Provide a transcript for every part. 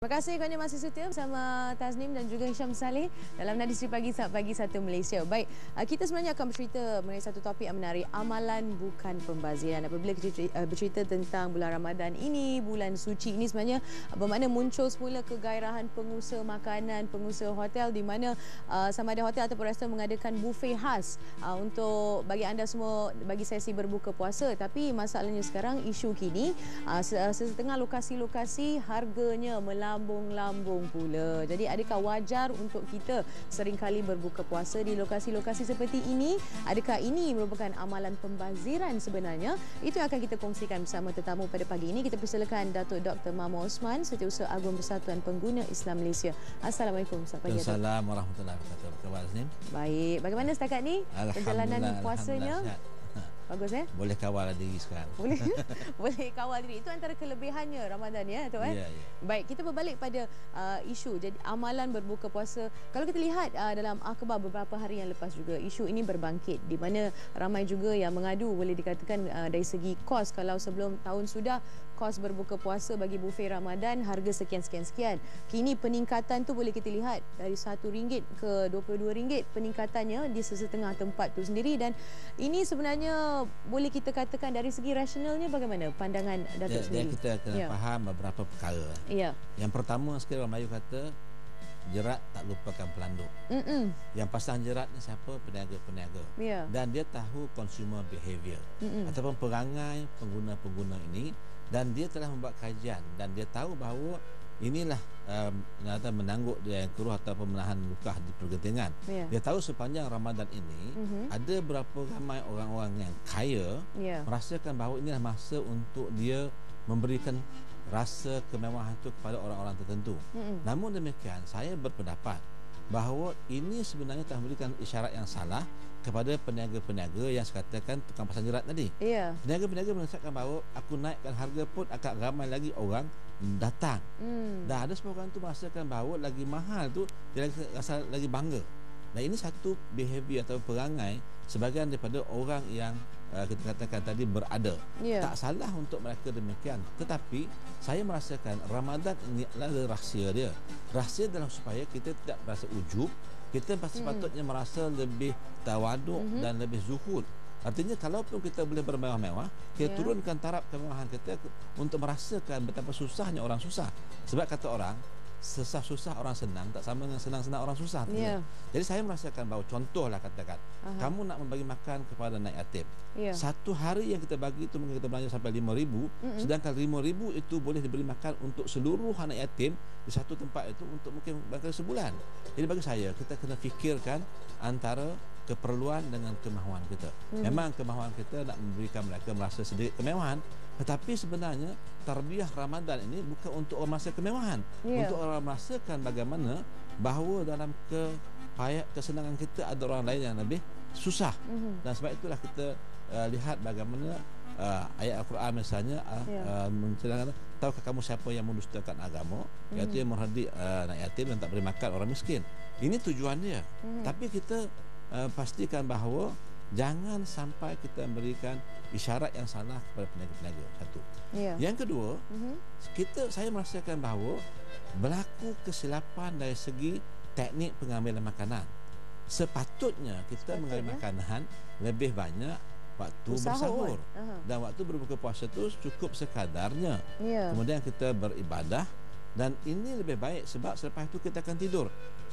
Terima kasih kerana masih setia bersama Tasnim dan juga Hisham Saleh dalam Nadisri Pagi Saat Pagi Satu Malaysia. Baik, kita sebenarnya akan bercerita mengenai satu topik yang menarik, amalan bukan pembaziran. Apabila kita bercerita tentang bulan Ramadan ini, bulan suci ini sebenarnya bermakna muncul semula kegairahan pengusaha makanan, pengusaha hotel di mana sama ada hotel ataupun restoran mengadakan buffet khas untuk bagi anda semua bagi sesi berbuka puasa. Tapi masalahnya sekarang isu kini setengah lokasi-lokasi harganya melambung-lambung pula. Jadi adakah wajar untuk kita seringkali berbuka puasa di lokasi-lokasi seperti ini? Adakah ini merupakan amalan pembaziran sebenarnya? Itu yang akan kita kongsikan bersama tetamu pada pagi ini. Kita persilakan Datuk Dr. Mahmud Osman, Setiausaha Agung Persatuan Pengguna Islam Malaysia. Assalamualaikum. Assalamualaikum warahmatullahi wabarakatuh. Apa khabar, Tasnim? Baik. Bagaimana setakat ni perjalanan puasanya? Bagus Boleh kawal diri sekarang. Boleh boleh kawal diri. Itu antara kelebihannya Ramadan ya, Tok Ya. Baik, kita berbalik pada isu jadi amalan berbuka puasa. Kalau kita lihat dalam akhbar beberapa hari yang lepas juga isu ini berbangkit di mana ramai juga yang mengadu boleh dikatakan dari segi kos. Kalau sebelum tahun sudah kos berbuka puasa bagi buffet Ramadan harga sekian. Kini peningkatan tu boleh kita lihat dari RM1 ke RM22 peningkatannya di sesetengah tempat tu sendiri, dan ini sebenarnya boleh kita katakan dari segi rasionalnya bagaimana pandangan Datuk sendiri? Kita kena faham beberapa perkara. Ya. Yang pertama sekali orang Melayu kata jerat tak lupakan pelanduk. Yang pasang jerat ni siapa? Peniaga-peniaga. Ya. Dan dia tahu consumer behavior ataupun perangai pengguna-pengguna ini, dan dia telah membuat kajian dan dia tahu bahawa inilah menangguk dia yang keruh ataupun menahan luka di pergetingan. Dia tahu sepanjang Ramadan ini ada berapa ramai orang-orang yang kaya merasakan bahawa inilah masa untuk dia memberikan rasa kemewahan itu kepada orang-orang tertentu. Namun demikian, saya berpendapat bahawa ini sebenarnya telah memberikan isyarat yang salah kepada peniaga-peniaga yang sekatakan tukang pasang jerat tadi. Peniaga-peniaga merasakan bahawa aku naikkan harga pun akan ramai lagi orang datang. Dan ada sebahagian orang tu merasakan bahawa lagi mahal tu dia rasa lagi bangga. Dan ini satu behavior atau perangai sebahagian daripada orang yang kita katakan tadi berada. Tak salah untuk mereka demikian. Tetapi saya merasakan Ramadan ini adalah rahsia dia. Rahsia dalam supaya kita tidak merasa ujub. Kita sepatutnya merasa lebih tawaduk dan lebih zuhud. Artinya kalaupun kita boleh bermewah-mewah, kita turunkan taraf kemewahan kita untuk merasakan betapa susahnya orang susah. Sebab kata orang, susah-susah orang senang tak sama dengan senang-senang orang susah. Jadi saya merasakan bahawa contohlah katakan kamu nak membagi makan kepada anak yatim. Satu hari yang kita bagi itu mungkin kita belanja sampai RM5,000, sedangkan RM5,000 itu boleh diberi makan untuk seluruh anak yatim di satu tempat itu untuk mungkin barangkali sebulan. Jadi bagi saya kita kena fikirkan antara keperluan dengan kemahuan kita. Memang kemahuan kita nak memberikan mereka merasa sedikit kemewahan, tetapi sebenarnya tarbiyah Ramadan ini bukan untuk orang merasa kemewahan, untuk orang merasakan bagaimana bahawa dalam kesenangan kita ada orang lain yang lebih susah. Dan sebab itulah kita lihat bagaimana ayat Al-Quran misalnya menceritakan, tahukah kamu siapa yang mendustakan agama, iaitu yang menghardik anak yatim dan tak beri makan orang miskin. Ini tujuannya. Tapi kita pastikan bahawa jangan sampai kita memberikan isyarat yang salah kepada peniaga-peniaga. Satu. Yang kedua, saya merasakan bahawa berlaku kesilapan dari segi teknik pengambilan makanan. Sepatutnya kita mengambil makanan lebih banyak waktu bersahur. Dan waktu berbuka puasa itu cukup sekadarnya. Kemudian kita beribadah, dan ini lebih baik sebab selepas itu kita akan tidur.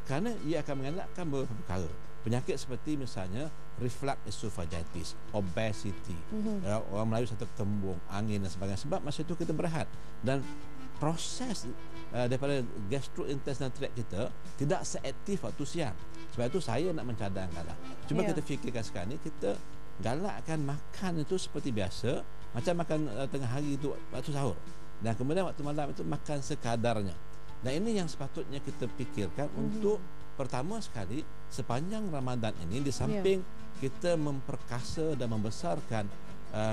Kerana ia akan mengelakkan beberapa perkara. Penyakit seperti misalnya reflux esophagitis, obesity, orang Melayu satu kembung, angin dan sebagainya. Sebab masa itu kita berehat dan proses daripada gastrointestinal tract kita tidak seaktif waktu siang. Sebab itu saya nak mencadangkanlah. Cuma kita fikirkan sekarang ni kita galakkan makan itu seperti biasa, macam makan tengah hari itu waktu sahur, dan kemudian waktu malam itu makan sekadarnya. Dan ini yang sepatutnya kita fikirkan untuk pertama sekali sepanjang Ramadan ini, di samping kita memperkasa dan membesarkan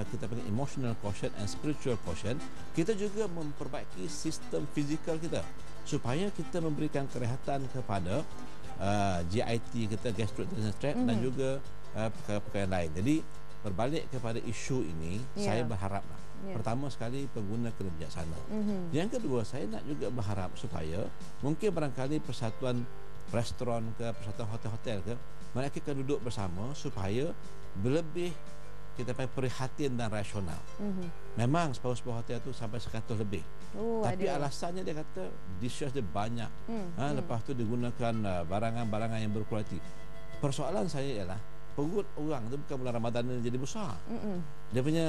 kita panggil emotional quotient and spiritual quotient, kita juga memperbaiki sistem fizikal kita supaya kita memberikan kerehatan kepada GIT kita, gastrointestinal tract, dan juga perkara-perkara lain. Jadi berbalik kepada isu ini, saya berharaplah Pertama sekali pengguna kena bijaksana. Yang kedua, saya nak juga berharap supaya mungkin barangkali persatuan restoran ke persatuan hotel-hotel ke, mereka akan duduk bersama supaya lebih kita panggil prihatin dan rasional. Memang separuh-separuh hotel tu sampai 100 lebih. Tapi alasannya dia kata dishes dia banyak. Lepas tu digunakan barangan-barangan yang berkualiti. Persoalan saya ialah perut orang tu bukan bulan Ramadan ni jadi besar. Dia punya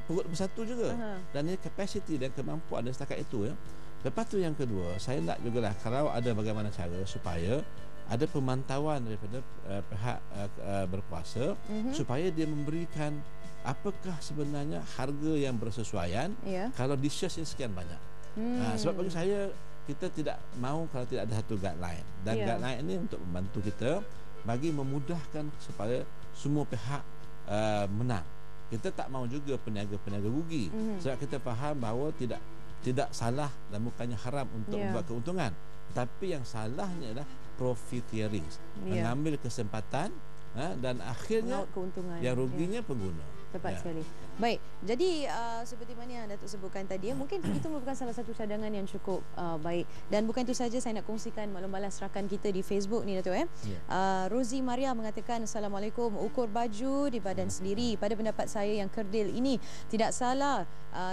perut bersatu juga. Dan ini kapasiti dan kemampuan dia setakat itu ya. Lepas tu yang kedua, saya nak jugalah kalau ada bagaimana cara supaya ada pemantauan daripada pihak berkuasa supaya dia memberikan apakah sebenarnya harga yang bersesuaian kalau dishes ini sekian banyak. Sebab bagi saya kita tidak mahu kalau tidak ada satu guideline, dan guideline ini untuk membantu kita bagi memudahkan supaya semua pihak menang. Kita tak mahu juga peniaga-peniaga rugi sebab kita faham bahawa tidak salah dan bukannya haram untuk membuat keuntungan, tapi yang salahnya adalah profiteering, mengambil kesempatan dan akhirnya yang ruginya pengguna. Tepat sekali. Baik, jadi seperti mana yang Datuk sebutkan tadi, mungkin itu merupakan salah satu cadangan yang cukup baik. Dan bukan itu saja, saya nak kongsikan maklum balas rakan kita di Facebook ni Datuk. Rozi Maria mengatakan, Assalamualaikum, ukur baju di badan sendiri. Pada pendapat saya yang kerdil ini tidak salah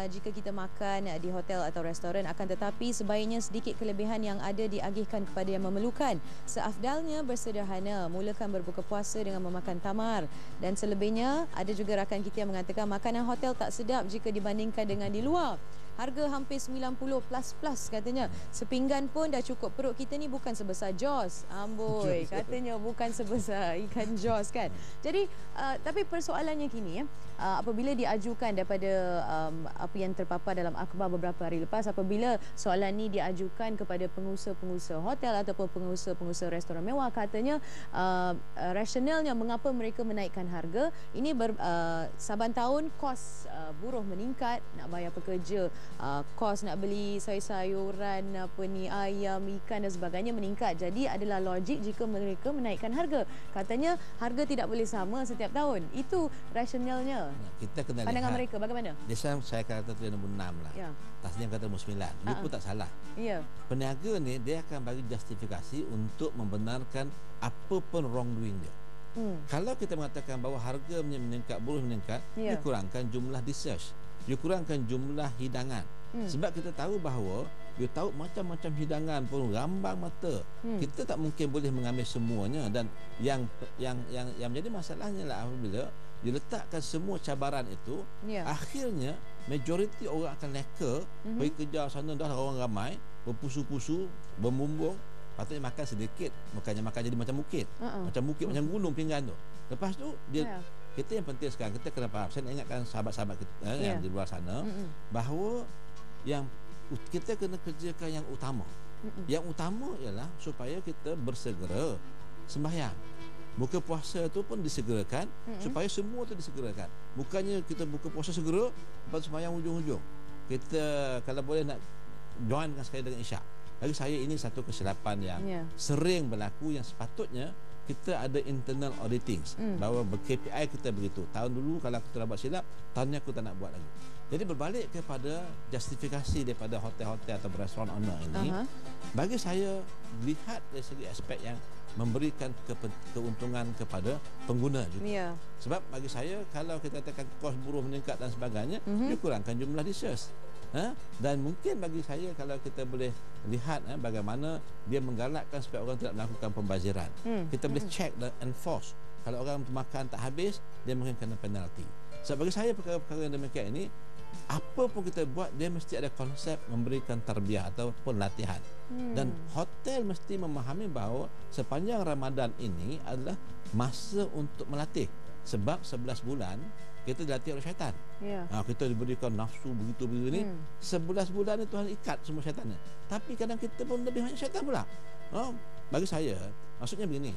jika kita makan di hotel atau restoran, akan tetapi sebaiknya sedikit kelebihan yang ada diagihkan kepada yang memerlukan. Seafdalnya bersederhana, mulakan berbuka puasa dengan memakan tamar. Dan selebihnya, ada juga rakan kita yang mengatakan makanan hotel tak sedap jika dibandingkan dengan di luar. Harga hampir 90 plus katanya. Sepinggan pun dah cukup. Perut kita ni bukan sebesar Jaws. Amboi, katanya bukan sebesar ikan Jaws kan. Jadi tapi persoalannya kini apabila diajukan daripada apa yang terpapar dalam akhbar beberapa hari lepas, apabila soalan ni diajukan kepada pengusaha-pengusaha hotel ataupun pengusaha-pengusaha restoran mewah, katanya rasionalnya mengapa mereka menaikkan harga ini saban tahun kos buruh meningkat, nak bayar pekerja, kos nak beli sayur-sayuran, apa ni, ayam, ikan dan sebagainya meningkat. Jadi adalah logik jika mereka menaikkan harga. Katanya harga tidak boleh sama setiap tahun. Itu rasionalnya. Kita kena pandangan lihat. Mereka bagaimana? Dia saya kata tu nombor 6 lah. Tasnim kata nombor 9. Dia pun tak salah. Peniaga ni dia akan bagi justifikasi untuk membenarkan apa pun wrongdoing dia. Kalau kita mengatakan bahawa harga meningkat, buruh meningkat, dia kurangkan jumlah discharge, you kurangkan jumlah hidangan. Sebab kita tahu bahawa you tahu macam-macam hidangan pun rambang mata. Kita tak mungkin boleh mengambil semuanya, dan yang menjadi masalahnya lah apabila diletakkan semua cabaran itu, akhirnya majoriti orang akan leka pergi kerja sana, dah orang ramai berpusu-pusu, berbumbung, patutnya makan sedikit, bukannya makan jadi macam bukit. Macam bukit, macam gunung pinggan tu. Lepas tu dia kita yang penting sekarang kita kena faham. Saya nak ingatkan sahabat-sahabat kita yang di luar sana bahawa yang kita kena kerjakan yang utama. Yang utama ialah supaya kita bersegera sembahyang. Buka puasa tu pun disegerakan supaya semua tu disegerakan. Bukannya kita buka puasa segera lepas sembahyang hujung-hujung. Kita kalau boleh nak joinkan sekali dengan isyak. Bagi saya ini satu kesilapan yang sering berlaku, yang sepatutnya kita ada internal auditing bahawa KPI kita begitu. Tahun dulu kalau aku telah buat silap, tahun ni aku tak nak buat lagi. Jadi berbalik kepada justifikasi daripada hotel-hotel atau restoran owner ini, bagi saya lihat dari segi aspek yang memberikan keuntungan kepada pengguna juga. Sebab bagi saya kalau kita katakan kos buruh meningkat dan sebagainya, dia kurangkan jumlah dishes. Dan mungkin bagi saya kalau kita boleh lihat bagaimana dia menggalakkan supaya orang tidak melakukan pembaziran. Kita boleh check dan enforce. Kalau orang makan tak habis, dia mungkin kena penalti. Sebab bagi saya perkara-perkara yang demikian ini, apa pun kita buat, dia mesti ada konsep memberikan tarbiyah ataupun latihan. Dan hotel mesti memahami bahawa sepanjang Ramadan ini adalah masa untuk melatih. Sebab 11 bulan kita dilatih oleh syaitan. Kita diberikan nafsu begitu-begitu ni. 11 bulan ni Tuhan ikat semua syaitan ni. Tapi kadang kita pun lebih banyak syaitan pula. Bagi saya, maksudnya begini.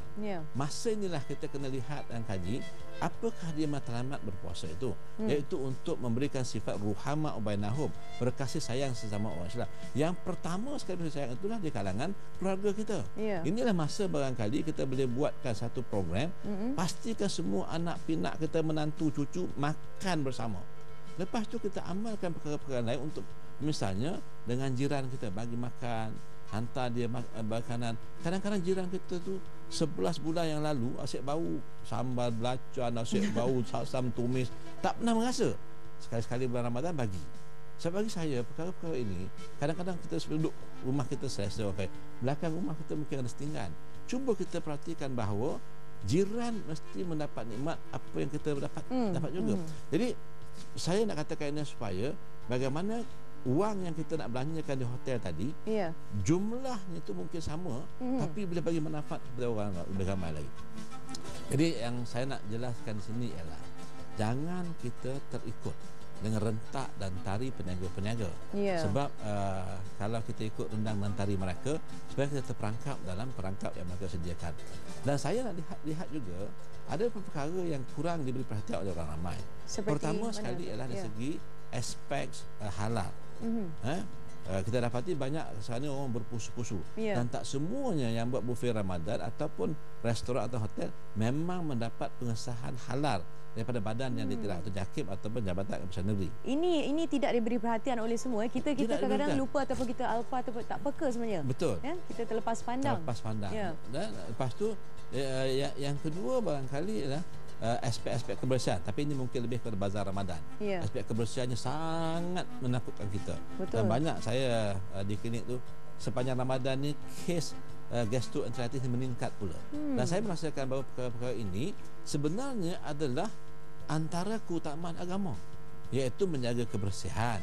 Masa inilah kita kena lihat dan kaji apakah dia matlamat berpuasa itu, iaitu untuk memberikan sifat ruhama ubainahum, berkasih sayang sesama orang Islam. Yang pertama sekali berkasih sayang itulah di kalangan keluarga kita. Inilah masa barangkali kita boleh buatkan satu program, pastikan semua anak pinak kita, menantu cucu makan bersama. Lepas tu kita amalkan perkara-perkara lain untuk misalnya dengan jiran kita bagi makan, hantar dia makanan. Kadang-kadang jiran kita tu 11 bulan yang lalu asyik bau sambal belacan, asyik bau asam tumis, tak pernah merasa. Sekali-sekali bulan Ramadan bagi. Sebab bagi saya perkara-perkara ini kadang-kadang kita duduk rumah kita selesa, okay, belakang rumah kita mungkin ada setinggan. Cuba kita perhatikan bahawa jiran mesti mendapat nikmat apa yang kita dapat juga. Jadi saya nak katakan ini supaya bagaimana wang yang kita nak belanjakan di hotel tadi, jumlahnya itu mungkin sama, tapi boleh bagi manfaat kepada orang lebih ramai lagi. Jadi yang saya nak jelaskan di sini ialah jangan kita terikut dengan rentak dan tari peniaga-peniaga. Sebab kalau kita ikut rendang dan tari mereka, supaya kita terperangkap dalam perangkap yang mereka sediakan. Dan saya nak lihat juga ada perkara yang kurang diberi perhatian oleh orang ramai. Pertama sekali ialah dari segi aspek halal. Kita dapati banyak sekarang ni orang berpusu-pusu, dan tak semuanya yang buat buffet Ramadan ataupun restoran atau hotel memang mendapat pengesahan halal daripada badan yang ditilak atau JAKIM ataupun Jabatan Keputusan Negeri. Ini tidak diberi perhatian oleh semua. Kita kadang-kadang lupa ataupun kita alpa ataupun tak peka sebenarnya. Betul. Kita terlepas pandang. Dan lepas tu yang kedua barangkali adalah aspek-aspek kebersihan, tapi ini mungkin lebih kepada bazar Ramadan. Aspek kebersihannya sangat menakutkan kita. Betul. Dan banyak saya di klinik tu sepanjang Ramadan ni kes gastroenteritis meningkat pula. Dan saya merasakan bahawa perkara-perkara ini sebenarnya adalah antara keutamaan agama, iaitu menjaga kebersihan,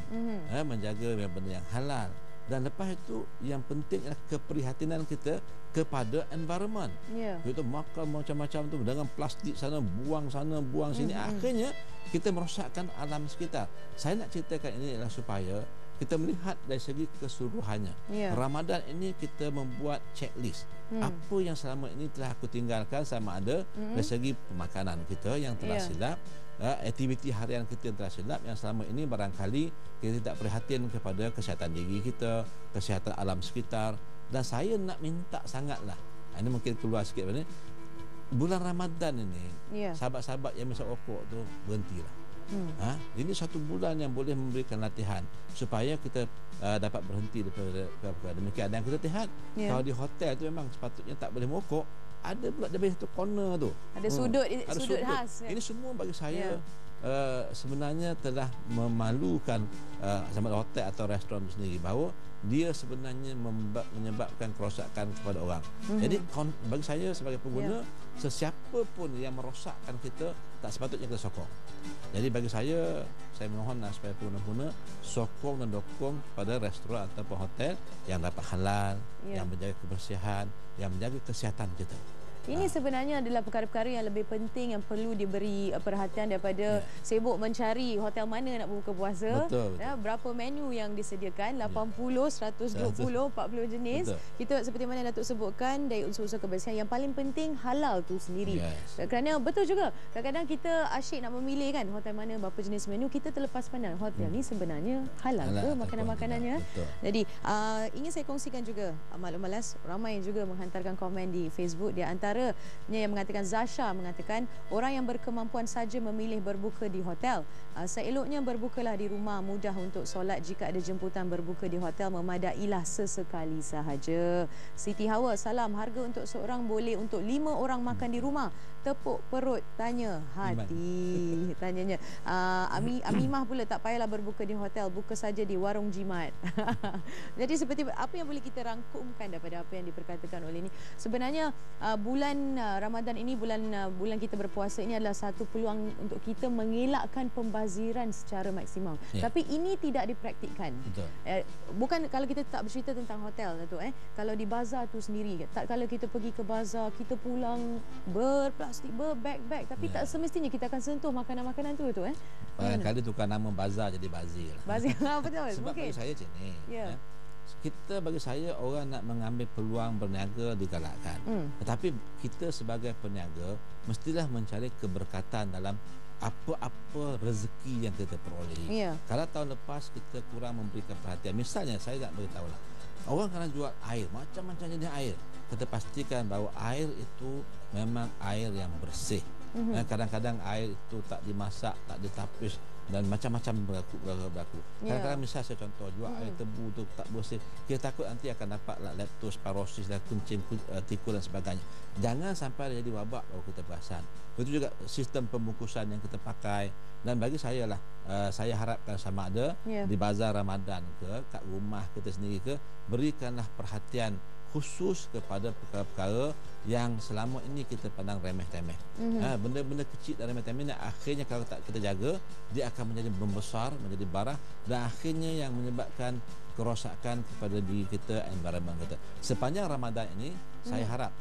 menjaga benda yang halal. Dan lepas itu yang penting adalah keprihatinan kita kepada environment. Kita makan macam-macam tu dengan plastik sana buang sini, akhirnya kita merosakkan alam sekitar. Saya nak ceritakan ini adalah supaya kita melihat dari segi keseluruhannya. Ramadan ini kita membuat checklist apa yang selama ini telah aku tinggalkan, sama ada dari segi pemakanan kita yang telah silap, aktiviti harian kita yang telah silap, yang selama ini barangkali kita tidak perhatian kepada kesihatan diri kita, kesihatan alam sekitar. Dan saya nak minta sangatlah, ini mungkin keluar sikit ni, bulan Ramadan ini sahabat-sahabat yang misal rokok tu berhentilah. Ini satu bulan yang boleh memberikan latihan supaya kita dapat berhenti daripada demikian. Dan kita lihat kalau di hotel tu memang sepatutnya tak boleh merokok, ada pula di satu corner tu ada sudut khas. Ini semua bagi saya sebenarnya telah memalukan sama hotel atau restoran sendiri, bahawa dia sebenarnya menyebabkan kerosakan kepada orang. Jadi bagi saya sebagai pengguna, sesiapa pun yang merosakkan kita tak sepatutnya kita sokong. Jadi bagi saya mohonlah supaya pengguna-pengguna sokong dan dokong pada restoran ataupun hotel yang dapat halal, yang menjaga kebersihan, yang menjaga kesihatan kita. Ini sebenarnya adalah perkara-perkara yang lebih penting yang perlu diberi perhatian daripada sibuk mencari hotel mana nak buka puasa. Betul. Berapa menu yang disediakan, 80, 120, 40 jenis. Kita seperti mana Datuk sebutkan, dari unsur-unsur kebersihan, yang paling penting halal tu sendiri. Kerana betul juga, kadang-kadang kita asyik nak memilih kan hotel mana, berapa jenis menu, kita terlepas pandang hotel ni sebenarnya halal ke makanan-makanannya. Jadi ingin saya kongsikan juga maklum malas, ramai yang juga menghantarkan komen di Facebook. Di antara yang mengatakan, Zasha mengatakan, orang yang berkemampuan saja memilih berbuka di hotel. Seeloknya berbukalah di rumah, mudah untuk solat. Jika ada jemputan, berbuka di hotel memadailah sesekali sahaja. Siti Hawa, salam. Harga untuk seorang boleh untuk 5 orang makan di rumah. Tepuk perut, tanya hati. Tanyanya Amimah pula, tak payahlah berbuka di hotel, buka saja di warung jimat. Jadi seperti apa yang boleh kita rangkumkan daripada apa yang diperkatakan oleh ini, sebenarnya bulan Ramadan ini, bulan kita berpuasa ini adalah satu peluang untuk kita mengelakkan pembaziran secara maksimum. Tapi ini tidak dipraktikkan. Bukan kalau kita tak bercerita tentang hotel, Datuk, kalau di bazar tu sendiri, tak kalau kita pergi ke bazar, kita pulang berplastik, berbag-bag, tapi tak semestinya kita akan sentuh makanan-makanan tu, Datuk. Barangkali tukar nama bazar jadi bazir. Bazir, betul. Sebab bagi saya macam ni, kita, bagi saya, orang nak mengambil peluang berniaga digalakkan. Tetapi kita sebagai peniaga mestilah mencari keberkatan dalam apa-apa rezeki yang kita peroleh. Kalau tahun lepas kita kurang memberikan perhatian, misalnya saya nak beritahu lah, orang kadang jual air, macam-macam jenis air. Kita pastikan bahawa air itu memang air yang bersih. Kadang-kadang air itu tak dimasak, tak ditapis, dan macam-macam berlaku. Kadang-kadang misal saya contoh jual air tebu tu tak bersih, kita takut nanti akan dapat leptospirosis dan kuncing tikus dan sebagainya. Jangan sampai jadi wabak baru kita perasan. Itu juga sistem pembungkusan yang kita pakai. Dan bagi saya lah, saya harapkan sama ada di bazar Ramadan ke kat rumah kita sendiri ke, berikanlah perhatian khusus kepada perkara-perkara yang selama ini kita pandang remeh-temeh. Benda-benda kecil dan remeh-temeh yang akhirnya kalau tak kita jaga, dia akan menjadi membesar, menjadi barah, dan akhirnya yang menyebabkan kerosakan kepada diri kita, environment kita. Sepanjang Ramadan ini, saya harap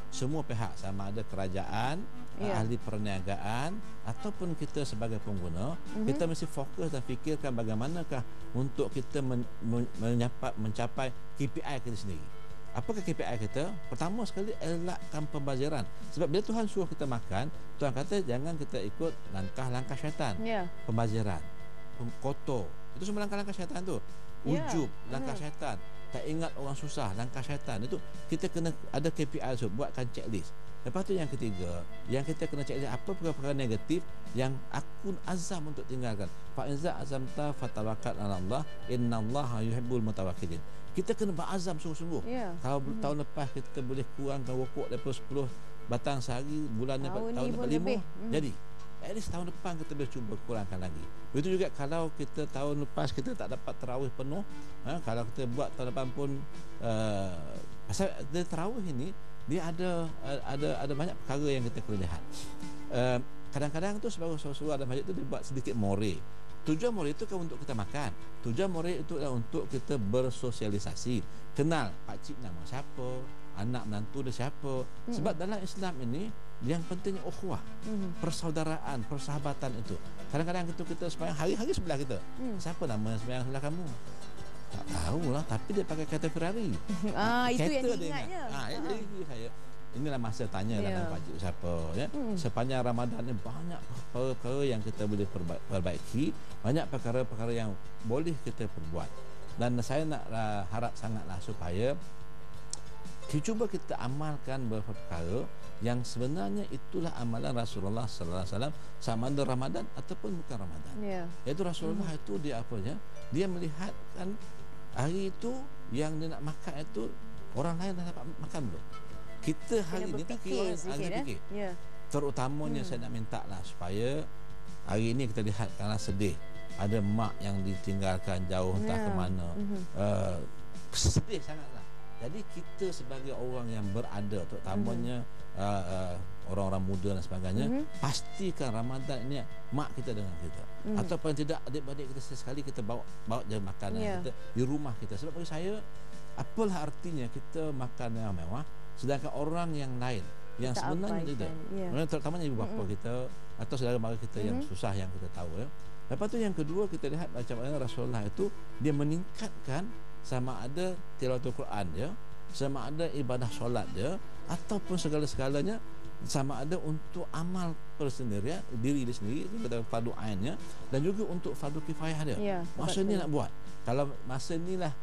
semua pihak, sama ada kerajaan, ahli perniagaan ataupun kita sebagai pengguna, kita mesti fokus dan fikirkan bagaimanakah untuk kita mencapai KPI kita sendiri. Apakah KPI kita? Pertama sekali, elakkan pembaziran. Sebab bila Tuhan suruh kita makan, Tuhan kata jangan kita ikut langkah-langkah syaitan. Pembaziran, kotor, itu semua langkah-langkah syaitan tu. Ujub, langkah syaitan. Tak ingat orang susah, langkah syaitan. Itu kita kena ada KPI tu, buatkan checklist. Lepas tu yang ketiga, yang kita kena cek apa perkara-perkara negatif yang aku azam untuk tinggalkan. Fa iza azamta fatawakkal 'ala Allah, innallaha yuhibbul mutawakkilin. Kita kena berazam sungguh-sungguh. Kalau tahun lepas kita boleh kurangkan rokok daripada 10 batang sehari, bulan tahun lepas 5 jadi. At least tahun depan kita boleh cuba kurangkan lagi. Begitu juga kalau kita tahun lepas kita tak dapat tarawih penuh, kalau kita buat tahun depan pun pasal tarawih ini dia ada banyak perkara yang kita kena lihat. Kadang-kadang tu sebagai surah dalam masjid tu dia buat sedikit more. Tujuan more itu kan untuk kita makan. Tujuan more itu adalah untuk kita bersosialisasi, kenal pakcik nama siapa, anak menantu dia siapa. Sebab dalam Islam ini yang pentingnya ukhuwah, persaudaraan, persahabatan itu. Kadang-kadang kita sembahyang hari-hari sebelah kita. Siapa nama sembahyang sebelah kamu? Tak tahulah, tapi dia pakai kereta Ferrari. Itu yang diingatnya. Jadi saya inilah masa tanya dengan pakcik siapa ya. Sepanjang Ramadan ni banyak perkara yang kita boleh perbaiki, banyak perkara-perkara yang boleh kita perbuat. Dan saya nak harap sangatlah supaya cuba kita amalkan beberapa perkara yang sebenarnya itulah amalan Rasulullah sallallahu alaihi wasallam, sama ada Ramadan ataupun bukan Ramadan. Iaitu Rasulullah itu dia apanya? Dia melihatkan hari itu yang dia nak makan itu orang lain dah dapat makan belum. Kita hari ini tak kira fikir. Terutamanya saya nak minta lah supaya hari ini kita lihat karena sedih ada mak yang ditinggalkan jauh entah ke mana. Sedih sangatlah. Jadi kita sebagai orang yang berada, terutamanya orang-orang muda dan sebagainya, pastikan Ramadan ini mak kita dengan kita. Atau paling tidak adik-adik kita sesekali kita bawa je makanan kita di rumah kita. Sebab bagi saya, apalah artinya kita makan yang mewah sedangkan orang yang lain yang kita sebenarnya tidak. Terutamanya ibu bapa kita atau saudara mara kita yang susah yang kita tahu ya. Lepas tu yang kedua, kita lihat macam mana Rasulullah itu dia meningkatkan sama ada tilawatul Quran dia, sama ada ibadah solat dia, ataupun segala-segalanya sama ada untuk amal persendirian diri dia sendiri, kita fardu ainnya, dan juga untuk fardu kifayah dia. Masa ni nak buat. Kalau masa inilah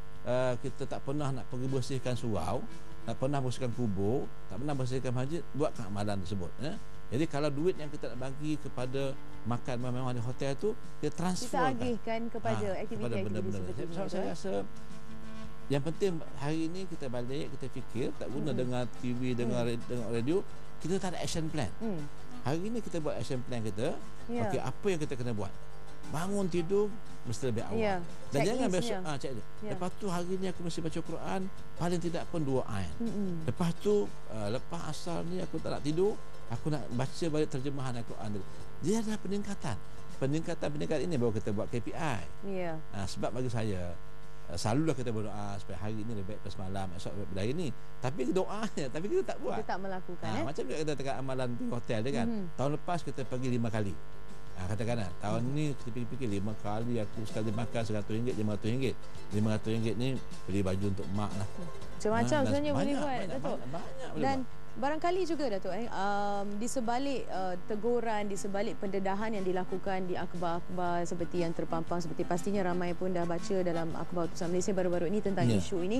kita tak pernah nak pergi bersihkan surau, tak pernah bersihkan kubur, tak pernah bersihkan masjid, buatkan amalan tersebut ya. Jadi kalau duit yang kita nak bagi kepada makan mewah di hotel tu, kita transfer, kita agihkan kepada aktiviti-aktiviti seperti ini. Saya rasa yang penting hari ini kita balik, kita fikir, tak guna dengar TV, dengar radio, kita tak ada action plan. Hari ini kita buat action plan kita. Okey, apa yang kita kena buat? Bangun tidur mesti lebih awal. Dan jangan besok cek dia. Lepas tu hari ni aku mesti baca Quran paling tidak pun 2 ayat. Lepas tu lepas asar ni aku tak nak tidur, aku nak baca balik terjemahan Al-Quran. Dia ada peningkatan. Peningkatan ini baru kita buat KPI. Sebab bagi saya selalulah kita berdoa supaya hari ini lebih baik daripada semalam, esok lebih baik dari ini. Tapi doanya, tapi kita tak buat. Kita tak melakukan. Macam juga kita dekat amalan di hotel dia kan. Tahun lepas kita pergi 5 kali. Katakan tahun ni kita fikir-fikir 5 kali aku sekali makan RM100, RM500. RM500 ni beli baju untuk mak lah. Macam-macam sebenarnya boleh buat, Datuk. Banyak Dan Barangkali juga Datuk, di sebalik teguran, di sebalik pendedahan yang dilakukan di akhbar-akhbar seperti yang terpampang, seperti pastinya ramai pun dah baca dalam akhbar Utusan Malaysia baru-baru ini tentang isu ini,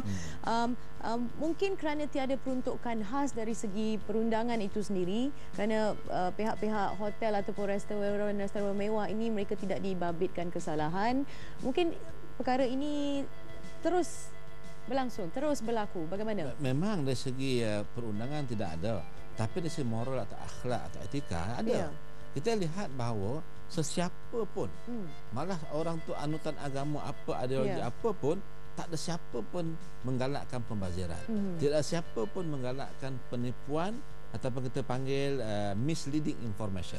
mungkin kerana tiada peruntukan khas dari segi perundangan itu sendiri, kerana pihak-pihak hotel ataupun restoran mewah ini mereka tidak dibabitkan kesalahan, mungkin perkara ini terus berlangsung, terus berlaku. Bagaimana? Memang dari segi perundangan tidak ada, tapi dari segi moral atau akhlak atau etika ada. Kita lihat bahawa sesiapa pun, malah orang tu anutan agama apa, ideologi apa pun, tak ada siapa pun menggalakkan pembaziran. Tidak ada siapa pun menggalakkan penipuan ataupun kita panggil misleading information.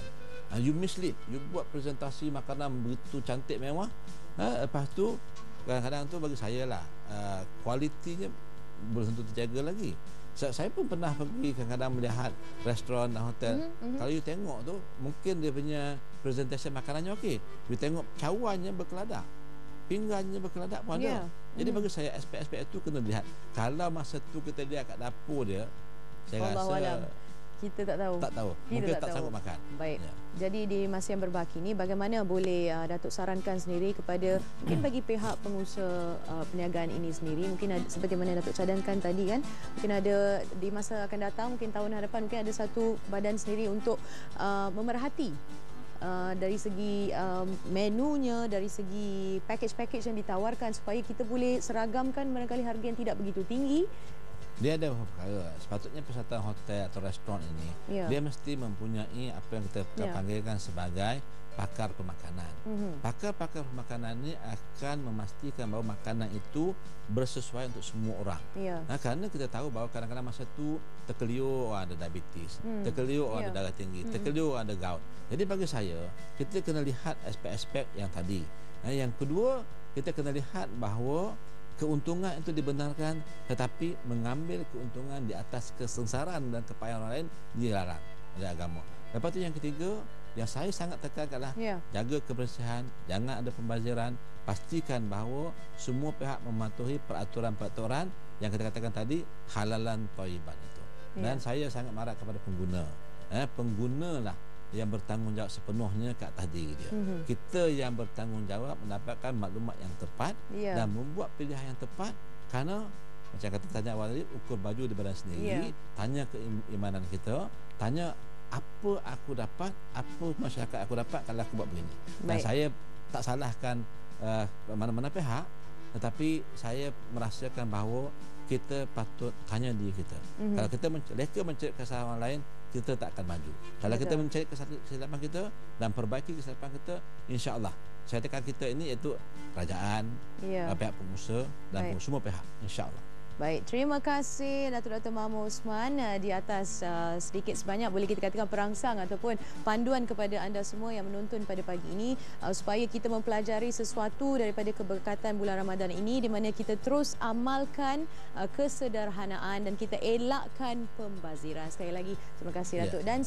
You mislead, you buat presentasi makanan begitu cantik mewah, lepas tu kadang-kadang tu bagi saya lah kualitinya belum tentu terjaga lagi. Saya pun pernah pergi kadang-kadang melihat restoran dan hotel. Kalau you tengok tu mungkin dia punya presentation makanannya okey, you tengok cawannya berkeladak, pinggannya berkeladak pun ada. Jadi bagi saya aspek-aspek itu kena lihat. Kalau masa tu kita lihat kat dapur dia, saya rasa kita tak tahu. Tak tahu. Mungkin tak sanggup makan. Baik. Jadi di masa yang berbaki ini, bagaimana boleh Datuk sarankan sendiri kepada mungkin bagi pihak pengusaha perniagaan ini sendiri, mungkin ada, seperti mana Datuk cadangkan tadi kan, mungkin ada di masa akan datang, mungkin tahun hadapan mungkin ada satu badan sendiri untuk memerhati dari segi menunya, dari segi package-package yang ditawarkan supaya kita boleh seragamkan barangkali harga yang tidak begitu tinggi. Dia ada perkara, sepatutnya persatuan hotel atau restoran ini dia mesti mempunyai apa yang kita panggilkan sebagai pakar pemakanan. Pakar-pakar pemakanan ini akan memastikan bahawa makanan itu bersesuaian untuk semua orang. Kerana kita tahu bahawa kadang-kadang masa itu terkeliru orang ada diabetes, terkeliru orang ada darah tinggi, terkeliru orang ada gout. Jadi bagi saya, kita kena lihat aspek-aspek yang tadi. Yang kedua, kita kena lihat bahawa keuntungan itu dibenarkan, tetapi mengambil keuntungan di atas kesengsaraan dan kepayahan orang lain dilarang oleh agama. Lepas itu yang ketiga, yang saya sangat tekankanlah jaga kebersihan, jangan ada pembaziran, pastikan bahawa semua pihak mematuhi peraturan-peraturan yang kita katakan tadi, halalan thayyiban itu. Dan saya sangat marah kepada pengguna. Penggunalah yang bertanggungjawab sepenuhnya ke atas diri dia. Kita yang bertanggungjawab mendapatkan maklumat yang tepat dan membuat pilihan yang tepat, kerana macam kata tanya awal tadi, ukur baju di badan sendiri, tanya keimanan kita, tanya apa aku dapat, apa masyarakat aku dapat kalau aku buat begini. Dan saya tak salahkan mana-mana pihak, tetapi saya merasakan bahawa kita patut tanya diri kita. Kalau kita mereka mencari kesalahan orang lain, kita tak akan maju. Kalau kita mencari kesilapan kita dan perbaiki kesilapan kita, insya-Allah saya tekan kita ini iaitu kerajaan, pihak pengusaha dan semua pihak, insya-Allah. Baik, terima kasih Datuk Mahmud Osman di atas sedikit sebanyak boleh kita katakan perangsang ataupun panduan kepada anda semua yang menonton pada pagi ini supaya kita mempelajari sesuatu daripada keberkatan bulan Ramadan ini di mana kita terus amalkan kesederhanaan dan kita elakkan pembaziran. Sekali lagi terima kasih Datuk dan